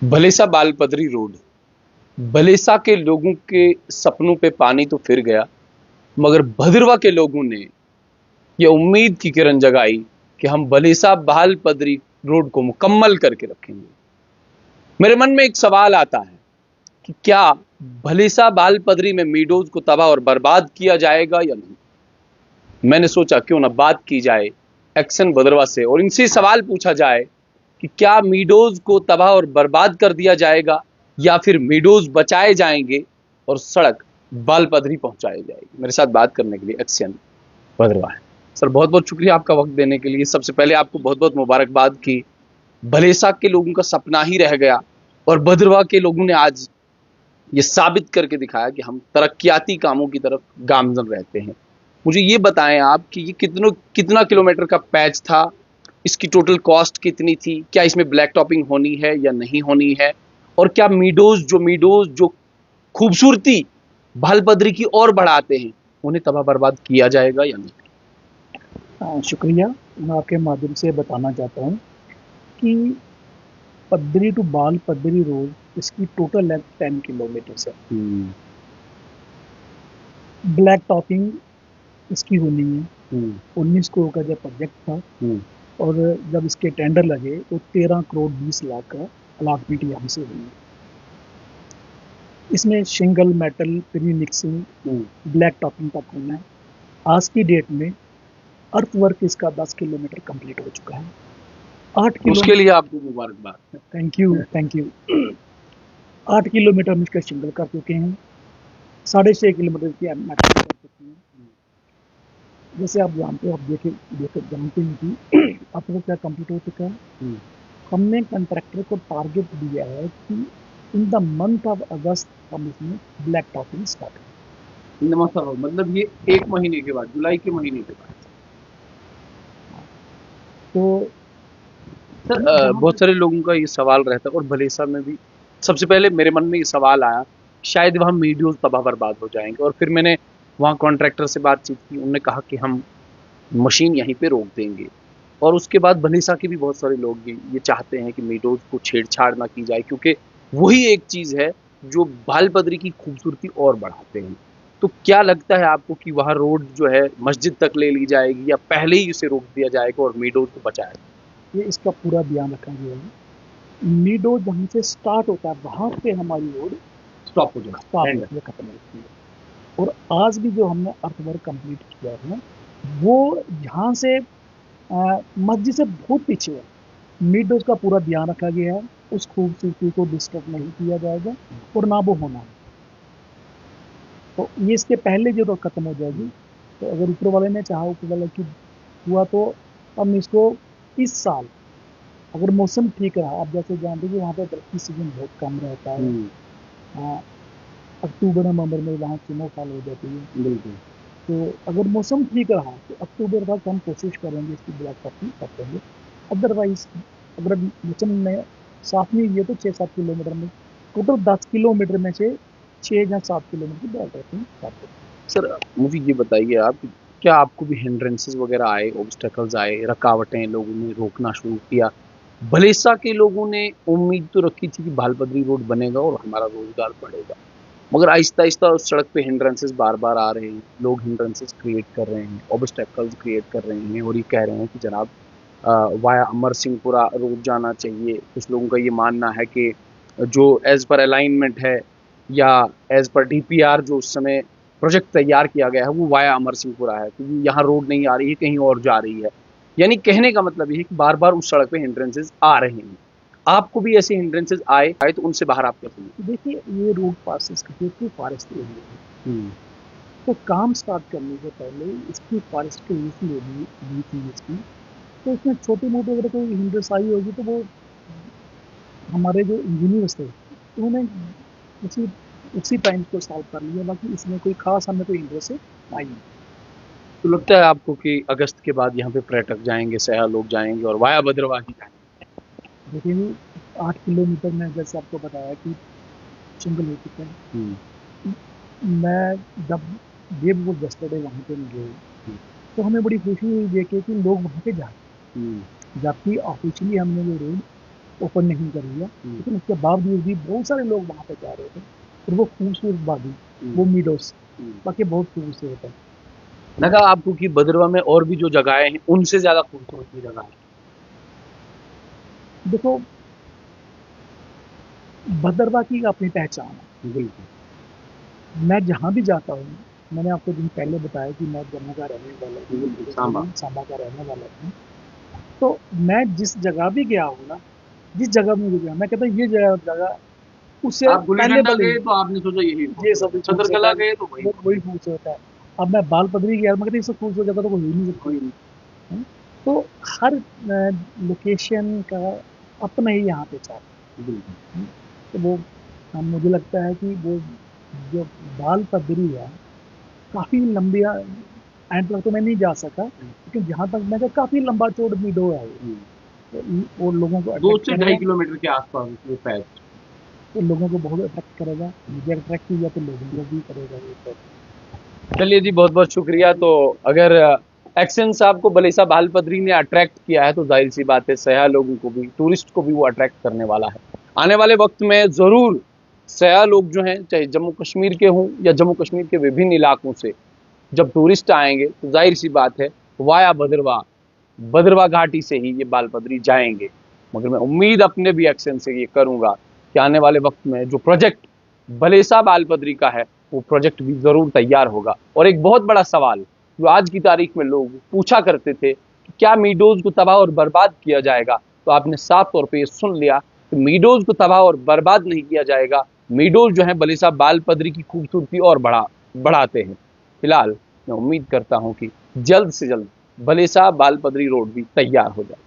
Bhalessa बालपदरी road. Bhalessa के लोगों के सपनों पे पानी तो फिर गया, मगर भद्रवा के लोगों ने यह उम्मीद की किरण जगाई कि हम भलेसा बालपदरी रोड को मुकम्मल करके रखेंगे। मेरे मन में एक सवाल आता है कि क्या भलेसा बालपदरी में मीडोज को तबाह और बर्बाद किया जाएगा या नहीं। मैंने सोचा क्यों ना बात की जाए एक्शन भद्रवा से और इनसे सवाल पूछा जाए कि क्या मीडोज को तबाह और बर्बाद कर दिया जाएगा या फिर मीडोज बचाए जाएंगे और सड़क बालपदरी पहुंचाई जाएगी। मेरे साथ बात करने के लिए एक्शन भद्रवा है। सर बहुत बहुत शुक्रिया आपका वक्त देने के लिए। सबसे पहले आपको बहुत बहुत मुबारकबाद की भलेसा के लोगों का सपना ही रह गया और भद्रवा के लोगों ने आज ये साबित करके दिखाया कि हम तरक्याती कामों की तरफ गामजन रहते हैं। मुझे ये बताएं आप कि ये कितना किलोमीटर का पैच था, इसकी टोटल कॉस्ट कितनी थी, क्या इसमें ब्लैक टॉपिंग होनी है या नहीं होनी है, और क्या मीडोज जो खूबसूरती भालपदरी की और बढ़ाते हैं उन्हें तबाह बर्बाद किया जाएगा या नहीं। शुक्रिया। मैं आपके माध्यम से बताना चाहता हूँ कि पदरी टू बाल पदरी रोड, इसकी टोटल लेंथ 10 किलोमीटर है। ब्लैक टॉपिंग इसकी होनी है। 19 करोड़ का जब प्रोजेक्ट था और जब इसके टेंडर लगे तो 13 करोड़ 20 लाख का अलॉटमेंट यहाँ से हुई। इसमें single metal pre mixing black topping तक होना है। आज की डेट में अर्थ वर्क इसका 10 किलोमीटर कंप्लीट हो चुका है। 8 किलोमीटर उसके लिए आपको मुबारकबाद। Thank you. 8 किलोमीटर हम इसका सिंगल कर चुके हैं, 6.5 किलोमीटर की मेटल कर चुके हैं। जैसे आप जानते हो, आप जानते हैं कि अब वो क्या कंप्लीट हो चुका है। हमने कंट्रैक्टर को टारगेट दिया है कि इन द मंथ ऑफ अगस्त हम इसमें ब्लैक टॉपिंग स्टार्ट करें। मतलब ये 1 महीने के बाद, जुलाई के महीने के बाद। तो सर बहुत सारे लोगों का ये सवाल रहता है और भलेसा में भी सबसे पहले मेरे मन में ये सवाल आया शायद वहाँ मीडियोज तबाह बर्बाद हो जाएंगे, और फिर मैंने वहाँ कॉन्ट्रैक्टर से बातचीत की। उन्होंने कहा कि हम मशीन यहीं पे रोक देंगे। और उसके बाद भलेसा के भी बहुत सारे लोग ये चाहते हैं कि मीडोज को छेड़छाड़ ना की जाए, क्योंकि वही एक चीज़ है जो भालपदरी की खूबसूरती और बढ़ाते हैं। तो क्या लगता है आपको कि वहाँ रोड जो है मस्जिद तक ले ली जाएगी या पहले ही उसे रोक दिया जाएगा और मीडोज को बचाया जाएगा? ये इसका पूरा ध्यान रखा गया है। मीडो जहाँ से स्टार्ट होता है वहाँ पे हमारी रोड स्टॉप हो जाएगा, खत्म होती है। और आज भी जो हमने अर्थ वर्क कंप्लीट किया है वो यहाँ से मस्जिद से बहुत पीछे है। मीडोज का पूरा ध्यान रखा गया है, उस खूबसूरती को डिस्टर्ब नहीं किया जाएगा और ना वो होना है। तो ये इसके पहले जो रोड खत्म हो जाएगी। तो अगर ऊपर वाले ने चाहा, ऊपर वाले की हुआ, तो हम इसको इस साल अगर मौसम ठीक रहा, आप जैसे जानते हैं कि वहाँ पे बरसात सीजन बहुत कम रहता है। अक्टूबर नवंबर में वहाँ स्नोफॉल हो जाती है। बिल्कुल। तो अगर मौसम ठीक रहा तो अक्टूबर तक हम कोशिश करेंगे इसकी ब्लैक टॉपिंग कर देंगे। अदरवाइज अगर मौसम में साफ नहीं हुई तो 6-7 किलोमीटर में, टोटल 10 किलोमीटर में से 6 या 7 किलोमीटर की ब्लैक टॉपिंग कर देंगे। सर मुझे ये बताइए आप, क्या आपको भी हिंड्रेंसेस वगैरह आए, ऑब्स्टेकल्स आए, रुकावटें लोगों ने रोकना शुरू किया? भलेसा के लोगों ने उम्मीद तो रखी थी कि भालपदरी रोड बनेगा और हमारा रोजगार बढ़ेगा, मगर आहिस्ता आहिस्ता उस सड़क पे हिंड्रेंसेस बार बार आ रहे हैं। लोग हिंड्रेंसेस क्रिएट कर रहे हैं, ऑब्स्टेकल्स क्रिएट कर रहे हैं और ये कह रहे हैं कि जनाब वाया अमर सिंहपुरा रोड जाना चाहिए। कुछ लोगों का ये मानना है कि जो एज पर अलाइनमेंट है या एज पर डीपीआर जो उस समय प्रोजेक्ट तैयार किया गया है वो वाया अमर सिंहपुरा है, क्योंकि यहाँ रोड नहीं आ रही है, कहीं और जा रही है। यानी कहने का मतलब ये है कि बार बार उस सड़क पे हिंड्रेंसेस आ रहे हैं। आपको भी ऐसे हिंड्रेंसेस आए तो उनसे बाहर आप कैसे निकले? देखिए, ये रोड पासिस करके फॉरेस्ट एरिया है। तो काम स्टार्ट करने से पहले इसकी फॉरेस्ट की लीज ली थी इसकी। तो इसमें छोटी मोटी अगर कोई हिंड्रेंस आई होगी तो वो हमारे जो इंजीनियर्स थे उन्होंने उसी उसी टाइम को सॉल्व कर लिया। बाकी इसमें कोई खास हमें कोई इंटरेस्ट आई नहीं। तो लगता है आपको कि अगस्त के बाद यहाँ पे पर्यटक जाएंगे, सयाह लोग जाएंगे और वाया भद्रवाह ही जाएंगे? देखिए, 8 किलोमीटर में जैसे आपको बताया कि सिंगल हो चुका है। मैं जब डे बिफोर यस्टरडे वहाँ पे गए तो हमें बड़ी खुशी हुई देख के कि लोग वहाँ पे जा रहे हैं। जबकि ऑफिशियली हमने वो रोड ओपन नहीं कर लिया, लेकिन उसके बावजूद भी बहुत सारे लोग वहाँ पे जा रहे थे और वो खूबसूरत वादी, वो मीडोस बाकी बहुत खूबसूरत है। लगा आपको कि भद्रवा में और भी जो जगहें हैं उनसे ज्यादा खूबसूरत ये जगह है? देखो, भद्रवा की अपनी पहचान है। बिल्कुल। मैं जहाँ भी जाता हूँ, मैंने आपको दिन पहले बताया कि मैं जम्मू का रहने वाला हूँ, सांबा। सांबा का रहने वाला हूँ। तो मैं जिस जगह भी गया हूँ ना, जिस जगह में भी गया, मैं कहता हूँ ये जगह जगह उससे आप गुल्ली पहले डंडा वाली गए तो आपने सोचा यही ये सब छतरकला गए तो वही वही खूबसूरत है। अब मैं बाल पदरी गया, मैं कहता इससे खूबसूरत जगह तो कोई हो ही नहीं सकती। कोई नहीं। हैं? तो हर लोकेशन का अपना ही यहाँ पे चार्म है। बिल्कुल। तो वो मुझे लगता है कि वो जो बाल पदरी है काफ़ी लंबी एंड तक तो मैं नहीं जा सका, लेकिन जहाँ तक मैं काफ़ी लंबा चौड़ मीडो है वो। तो वो लोगों को दो अट्रैक्ट से करेगा, 2.5 किलोमीटर के आसपास ये पैच। तो लोगों को बहुत अट्रैक्ट करेगा, मुझे अट्रैक्ट किया तो लोगों को भी करेगा ये तो। चलिए जी, बहुत बहुत शुक्रिया। तो अगर एक्शन साहब को बलेसा बाल पदरी ने अट्रैक्ट किया है तो जाहिर सी बात है सयाह लोगों को भी, टूरिस्ट को भी वो अट्रैक्ट करने वाला है। आने वाले वक्त में जरूर सयाह लोग जो हैं, चाहे जम्मू कश्मीर के हों या जम्मू कश्मीर के विभिन्न इलाकों से, जब टूरिस्ट आएंगे तो जाहिर सी बात है वाया भद्रवा, भद्रवा घाटी से ही ये बाल पदरी जाएंगे। मगर मैं उम्मीद अपने भी एक्शन से ये करूंगा कि आने वाले वक्त में जो प्रोजेक्ट बलेसा बाल पदरी का है वो प्रोजेक्ट भी जरूर तैयार होगा। और एक बहुत बड़ा सवाल जो आज की तारीख में लोग पूछा करते थे कि क्या मीडोज को तबाह और बर्बाद किया जाएगा, तो आपने साफ तौर पे ये सुन लिया कि मीडोज को तबाह और बर्बाद नहीं किया जाएगा। मीडोज जो है बलेसा बाल पदरी की खूबसूरती और बढ़ाते हैं। फिलहाल मैं उम्मीद करता हूं कि जल्द से जल्द बलेसा बाल पदरी रोड भी तैयार हो जाए।